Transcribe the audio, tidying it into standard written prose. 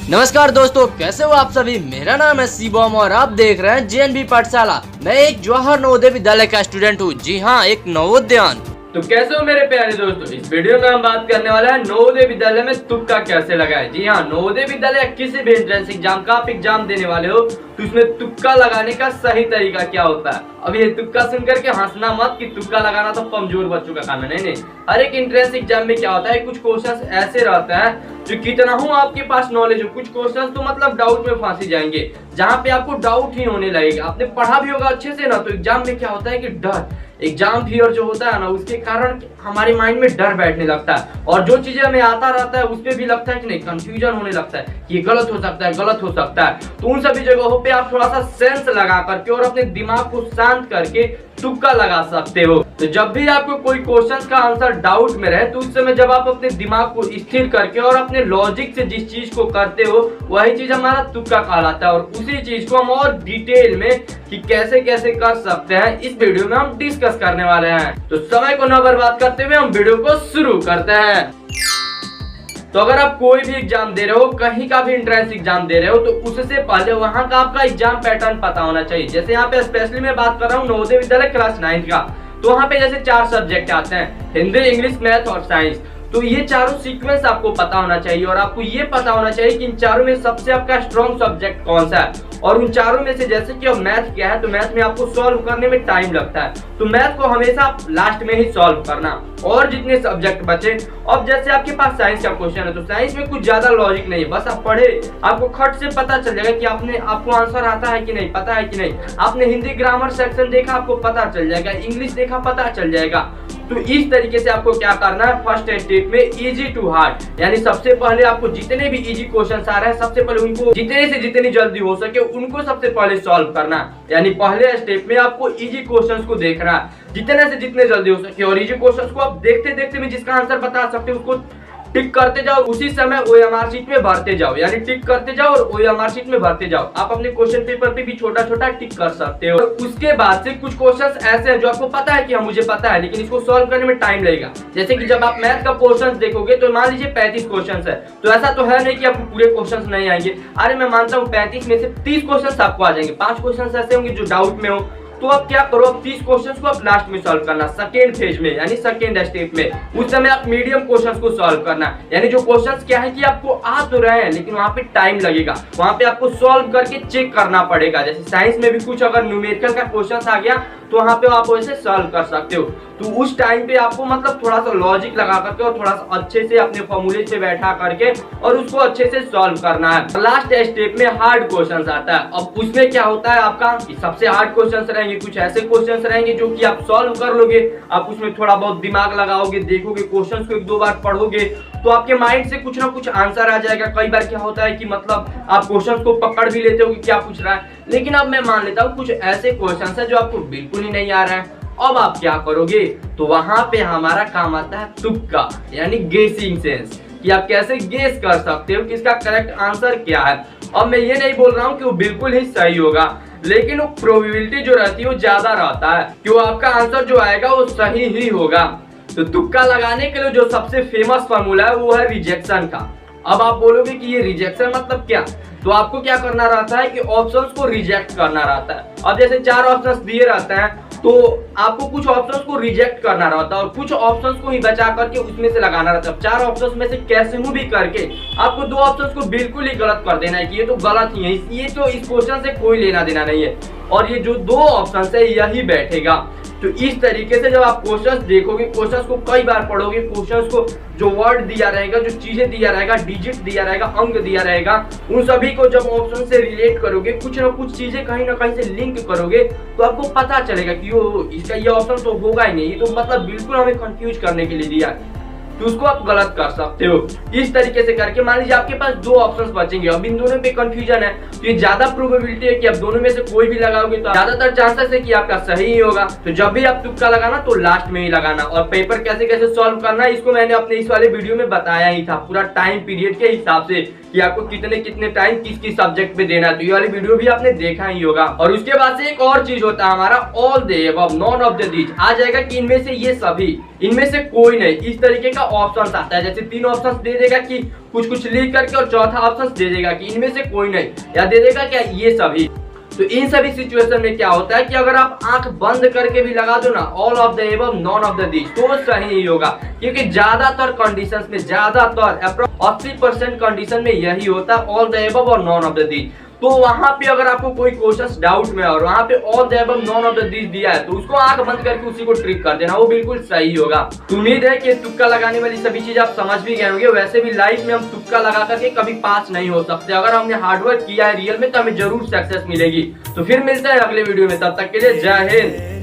नमस्कार दोस्तों, कैसे हो आप सभी। मेरा नाम है शिवम और आप देख रहे हैं जेएनवी पाठशाला। मैं एक जवाहर नवोदय विद्यालय का स्टूडेंट हूँ। जी हाँ, एक नवोदयान। तो कैसे हो मेरे प्यारे दोस्तों, इस वीडियो में हम बात करने वाला है नवोदय विद्यालय में तुक्का कैसे लगाएं। जी हाँ, नवोदय विद्यालय किसी भी एंट्रेंस एग्जाम का आप एग्जाम देने वाले हो तो उसमें तुक्का लगाने का सही तरीका क्या होता है। अब ये तुक्का सुनकर के हंसना मत कि तुक्का लगाना तो कमजोर बच्चों का काम है। नहीं, हर एक एंट्रेंस एग्जाम में क्या होता है, कुछ क्वेश्चंस ऐसे रहते हैं जो कितना हो आपके पास नॉलेज हो, कुछ क्वेश्चंस तो मतलब डाउट में फंसी जाएंगे, जहाँ पे आपको डाउट ही होने लगेगा। आपने पढ़ा भी होगा अच्छे से ना, तो एग्जाम में क्या होता है कि डर, एग्जाम फियर जो होता है ना, उसके कारण हमारे माइंड में डर बैठने लगता है और जो चीजें हमें आता रहता है उसपे भी लगता है कि नहीं, कंफ्यूजन होने लगता है कि ये गलत हो सकता है, गलत हो सकता है। तो उन सभी जगहों पे आप थोड़ा सा सेंस लगा करके और अपने दिमाग को शांत करके तुक्का लगा सकते हो। तो जब भी आपको कोई क्वेश्चन का आंसर डाउट में रहे तो उस समय जब आप अपने दिमाग को स्थिर करके और अपने लॉजिक से जिस चीज को करते हो वही चीज हमारा तुक्का कहलाता है। और उसी चीज को हम और डिटेल में कि कैसे कैसे कर सकते हैं इस वीडियो में हम डिस्कस करने वाले हैं। तो समय को न बर्बाद करते हुए हम वीडियो को शुरू करते हैं। तो अगर आप कोई भी एग्जाम दे रहे हो, कहीं का भी एंट्रेंस एग्जाम दे रहे हो, तो उससे पहले वहां का आपका एग्जाम पैटर्न पता होना चाहिए। जैसे यहाँ पे स्पेशली मैं बात कर रहा हूँ नवोदय विद्यालय क्लास 9 का, तो वहाँ पे जैसे 4 सब्जेक्ट आते हैं, हिंदी, इंग्लिश, मैथ और साइंस। तो ये चारों सीक्वेंस आपको पता होना चाहिए और आपको ये पता होना चाहिए कि इन चारों में सबसे आपका स्ट्रॉन्ग सब्जेक्ट कौन सा है। और उन चारों में से जैसे कि अब मैथ क्या है, तो मैथ में आपको सॉल्व करने में टाइम लगता है, तो मैथ को हमेशा आप लास्ट में ही सॉल्व करना। और जितने सब्जेक्ट बचे, अब जैसे आपके पास साइंस का क्वेश्चन है तो साइंस में कुछ ज्यादा लॉजिक नहीं है, बस आप पढ़े, आपको खट से पता चल जाएगा कि आपको आंसर आता है कि नहीं, पता है कि नहीं। आपने हिंदी ग्रामर सेक्शन देखा, आपको पता चल जाएगा, इंग्लिश देखा, पता चल जाएगा। तो इस तरीके से आपको क्या करना है, फर्स्ट स्टेप में इजी टू हार्ड, यानी सबसे पहले आपको जितने भी इजी क्वेश्चन आ रहे हैं सबसे पहले उनको जितने से जितनी जल्दी हो सके उनको सबसे पहले सॉल्व करना है। यानी पहले स्टेप में आपको इजी क्वेश्चंस को देखना है जितने से जितने जल्दी हो सके, और इजी क्वेश्चंस को आप देखते देखते भी जिसका आंसर बता सकते हो उसको टिक करते जाओ, उसी समय ओएमआर शीट में भरते जाओ, यानी टिक करते जाओ और ओएमआर शीट में भरते जाओ। आप अपने क्वेश्चन पेपर पे भी छोटा छोटा टिक कर सकते हो। उसके बाद से कुछ क्वेश्चंस ऐसे हैं जो आपको पता है कि हाँ मुझे पता है, लेकिन इसको सॉल्व करने में टाइम लगेगा। जैसे कि जब आप मैथ का क्वेश्चन देखोगे तो मान लीजिए 35 क्वेश्चन है, तो ऐसा तो है नहीं कि आपको पूरे क्वेश्चन नहीं आएंगे। अरे मैं मानता हूँ 35 में से 30 क्वेश्चन आपको आ जाएंगे, 5 क्वेश्चन ऐसे होंगे जो डाउट में हो, तो आप क्या करो, 30 क्वेश्चंस को आप लास्ट में सॉल्व करना, सेकेंड फेज में, यानी सेकेंड स्टेप में। उस समय आप मीडियम क्वेश्चंस को सॉल्व करना, यानी जो क्वेश्चंस क्या है कि आपको आ तो रहे हैं लेकिन वहां पे टाइम लगेगा, वहां पे आपको सॉल्व करके चेक करना पड़ेगा। जैसे साइंस में भी कुछ अगर न्यूमेरिकल का क्वेश्चन आ गया तो वहां पे आप वैसे सॉल्व कर सकते हो। तो उस टाइम पे आपको मतलब थोड़ा सा लॉजिक लगा करके और थोड़ा सा अच्छे से अपने फॉर्मूले से बैठा करके और उसको अच्छे से सॉल्व करना है। लास्ट स्टेप में हार्ड क्वेश्चंस आता है। अब उसमें क्या होता है, आपका सबसे हार्ड क्वेश्चंस रहेंगे, कुछ ऐसे क्वेश्चंस रहेंगे जो कि आप सॉल्व कर लोगे, आप उसमें थोड़ा बहुत दिमाग लगाओगे, देखोगे, क्वेश्चंस को 1-2 बार पढ़ोगे तो आपके माइंड से कुछ ना कुछ आंसर आ जाएगा। कई बार क्या होता है कि मतलब आप क्वेश्चंस को पकड़ भी लेते हो कि क्या पूछ रहा है, लेकिन अब मैं मान लेता हूँ कुछ ऐसे क्वेश्चंस है जो आपको बिल्कुल ही नहीं आ रहा है। अब आप क्या करोगे, तो वहां पे हमारा काम आता है तुक्का, यानी गेसिंग सेंस, कि आप कैसे गेस कर सकते हो कि इसका करेक्ट आंसर क्या है। अब मैं ये नहीं बोल रहा हूँ कि वो बिल्कुल ही सही होगा, लेकिन वो प्रोबेबिलिटी जो रहती है वो ज्यादा रहता है कि वो आपका आंसर जो आएगा वो सही ही होगा। तो तुक्का लगाने के लिए जो सबसे फेमस फार्मूला है वो है रिजेक्शन का। अब आप बोलोगे कि ये रिजेक्शन मतलब क्या, तो आपको क्या करना रहता है कि ऑप्शंस को रिजेक्ट करना रहता है। अब जैसे 4 ऑप्शंस दिए रहते हैं तो आपको कुछ ऑप्शंस को रिजेक्ट करना रहता है और कुछ ऑप्शंस को ही बचा करके उसमें से लगाना रहता है। 4 ऑप्शंस में से कैसे भी करके आपको 2 ऑप्शंस को बिल्कुल ही गलत कर देना है कि ये तो गलत ही है, ये तो इस क्वेश्चन से कोई लेना देना नहीं है, और ये जो 2 ऑप्शंस है यही बैठेगा। तो इस तरीके से जब आप क्वेश्चंस देखोगे, क्वेश्चंस को कई बार पढ़ोगे, क्वेश्चंस को जो वर्ड दिया रहेगा, जो चीजें दिया रहेगा, डिजिट दिया रहेगा, अंक दिया रहेगा, उन सभी को जब ऑप्शन से रिलेट करोगे, कुछ ना कुछ चीजें कहीं ना कहीं से लिंक करोगे, तो आपको पता चलेगा कि इसका ये ऑप्शन तो होगा ही नहीं, ये तो मतलब बिल्कुल हमें कंफ्यूज करने के लिए दिया है, तो उसको आप गलत कर सकते हो। इस तरीके से करके मान लीजिए आपके पास 2 ऑप्शंस बचेंगे, अब इन दोनों पे कंफ्यूजन है, तो ये ज्यादा प्रोबेबिलिटी है कि आप दोनों में से कोई भी लगाओगे तो ज्यादातर चांसेस है कि आपका सही ही होगा। तो जब भी आप तुक्का लगाना तो लास्ट में ही लगाना। और पेपर कैसे कैसे सॉल्व करना है इसको मैंने अपने इस वाले वीडियो में बताया ही था, पूरा टाइम पीरियड के हिसाब से कि आपको कितने कितने टाइम किस किस सब्जेक्ट पे देना है। तो ये वाली वीडियो भी आपने देखा ही होगा। और उसके बाद से एक और चीज होता है हमारा all the above, none of the these. आ जाएगा कि इनमें से ये सभी, इनमें से कोई नहीं, इस तरीके का ऑप्शन आता है। जैसे 3 ऑप्शन दे देगा कि कुछ कुछ लिख करके, और चौथा ऑप्शन दे देगा कि इनमें से कोई नहीं, या दे देगा क्या ये सभी। तो इन सभी सिचुएशन में क्या होता है कि अगर आप आंख बंद करके भी लगा दो ना all of the above non of the these, तो सही नहीं होगा। क्योंकि ज्यादातर कंडीशंस में, ज्यादातर 80% कंडीशन में यही होता है ऑल द एबव और नॉन ऑफ द दीज। तो वहां पे अगर आपको कोई क्वेश्चन डाउट में और वहां पे all the above none of the these दिया है, तो उसको आंख बंद करके उसी को ट्रिक कर देना, वो बिल्कुल सही होगा। तो उम्मीद है कि तुक्का लगाने वाली सभी चीज आप समझ भी गए होंगे। वैसे भी लाइफ में हम तुक्का लगा करके कभी पास नहीं हो सकते। अगर हमने हार्डवर्क किया है रियल में, तो हमें जरूर सक्सेस मिलेगी। तो फिर मिलते हैं अगले वीडियो में, तब तक के लिए जय हिंद।